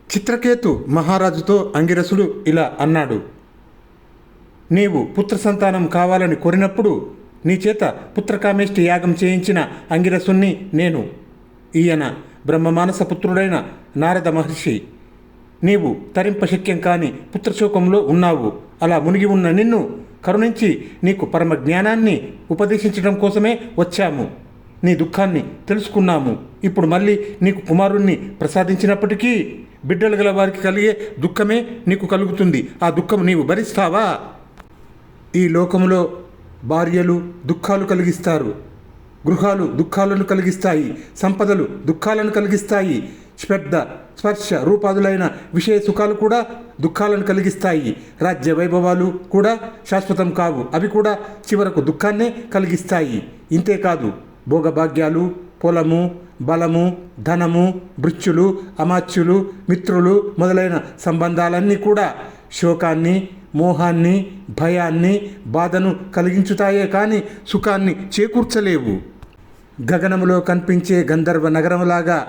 చిత్రకేతు మహారాజుతో అంగిరసుడు ఇలా అన్నాడు. నీవు పుత్ర సంతానం కావాలని కోరినప్పుడు నీ చేత పుత్రకామేష్టి యాగం చేయించిన అంగిరసుణ్ణి నేను. ఈయన బ్రహ్మమానస పుత్రుడైన నారద మహర్షి. నీవు తరింపశక్యం కాని పుత్రశోకంలో ఉన్నావు. అలా మునిగి ఉన్న నిన్ను కరుణించి నీకు పరమ జ్ఞానాన్ని ఉపదేశించడం కోసమే వచ్చాము. నీ దుఃఖాన్ని తెలుసుకున్నాము. ఇప్పుడు మళ్ళీ నీకు కుమారుణ్ణి ప్రసాదించినప్పటికీ బిడ్డలు గల వారికి కలిగే దుఃఖమే నీకు కలుగుతుంది. ఆ దుఃఖం నీవు భరిస్తావా? ఈ లోకములో భార్యలు దుఃఖాలు కలిగిస్తారు, గృహాలు దుఃఖాలను కలిగిస్తాయి, సంపదలు దుఃఖాలను కలిగిస్తాయి, స్పర్ధ స్పర్శ రూపాదులైన విషయ సుఖాలు కూడా దుఃఖాలను కలిగిస్తాయి. రాజ్య వైభవాలు కూడా శాశ్వతం కావు, అవి కూడా చివరకు దుఃఖాన్నే కలిగిస్తాయి. ఇంతేకాదు భోగభాగ్యాలు, పొలము, బలము, ధనము, భృత్యులు, అమాత్యులు, మిత్రులు మొదలైన సంబంధాలన్నీ కూడా శోకాన్ని, మోహాన్ని, భయాన్ని, బాధను కలిగించుతాయే కానీ సుఖాన్ని చేకూర్చలేవు. గగనములో కనిపించే గంధర్వ నగరంలాగా,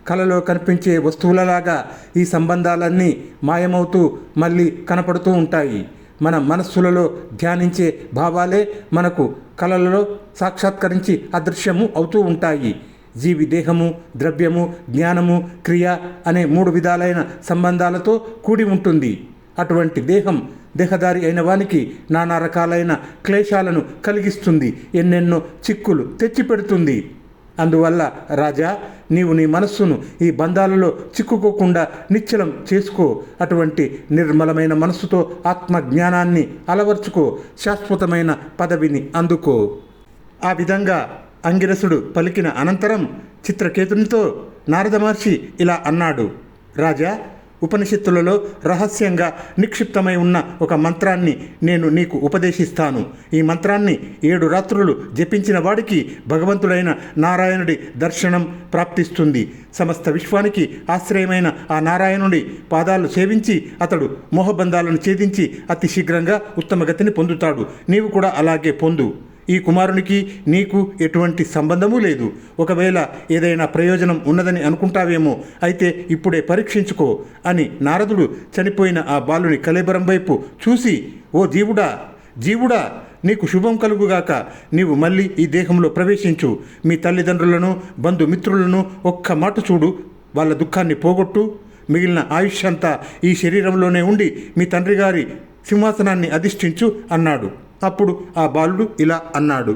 కలలో కనిపించే వస్తువులలాగా ఈ సంబంధాలన్నీ మాయమవుతూ మళ్ళీ కనపడుతూ ఉంటాయి. మన మనస్సులలో ధ్యానించే భావాలే మనకు కళలలో సాక్షాత్కరించి అదృశ్యము అవుతూ ఉంటాయి. జీవి దేహము, ద్రవ్యము, జ్ఞానము, క్రియ అనే 3 విధాలైన సంబంధాలతో కూడి ఉంటుంది. అటువంటి దేహం దేహదారి అయిన వానికి నానా రకాలైన క్లేశాలను కలిగిస్తుంది, ఎన్నెన్నో చిక్కులు తెచ్చిపెడుతుంది. అందువల్ల రాజా, నీవు నీ మనస్సును ఈ బంధాలలో చిక్కుకోకుండా నిశ్చలం చేసుకో. అటువంటి నిర్మలమైన మనస్సుతో ఆత్మజ్ఞానాన్ని అలవర్చుకో, శాశ్వతమైన పదవిని అందుకో. ఆ విధంగా అంగిరసుడు పలికిన అనంతరం చిత్రకేతునితో నారద మహర్షి ఇలా అన్నాడు. రాజా, ఉపనిషత్తులలో రహస్యంగా నిక్షిప్తమై ఉన్న ఒక మంత్రాన్ని నేను నీకు ఉపదేశిస్తాను. ఈ మంత్రాన్ని 7 రాత్రులు జపించిన వాడికి భగవంతుడైన నారాయణుడి దర్శనం ప్రాప్తిస్తుంది. సమస్త విశ్వానికి ఆశ్రయమైన ఆ నారాయణుడి పాదాలు సేవించి అతడు మోహబంధాలను ఛేదించి అతి శీఘ్రంగా ఉత్తమగతిని పొందుతాడు. నీవు కూడా అలాగే పొందు. ఈ కుమారునికి నీకు ఎటువంటి సంబంధము లేదు. ఒకవేళ ఏదైనా ప్రయోజనం ఉన్నదని అనుకుంటావేమో, అయితే ఇప్పుడే పరీక్షించుకో అని నారదుడు చనిపోయిన ఆ బాలుని కళేబరం వైపు చూసి, ఓ జీవుడా, జీవుడా, నీకు శుభం కలుగుగాక. నీవు మళ్ళీ ఈ దేహంలో ప్రవేశించు. మీ తల్లిదండ్రులను, బంధుమిత్రులను ఒక్క మాట చూడు. వాళ్ళ దుఃఖాన్ని పోగొట్టు. మిగిలిన ఆయుష్ అంతా ఈ శరీరంలోనే ఉండి మీ తండ్రి గారి సింహాసనాన్ని అధిష్ఠించు అన్నాడు. అప్పుడు ఆ బాలుడు ఇలా అన్నాడు.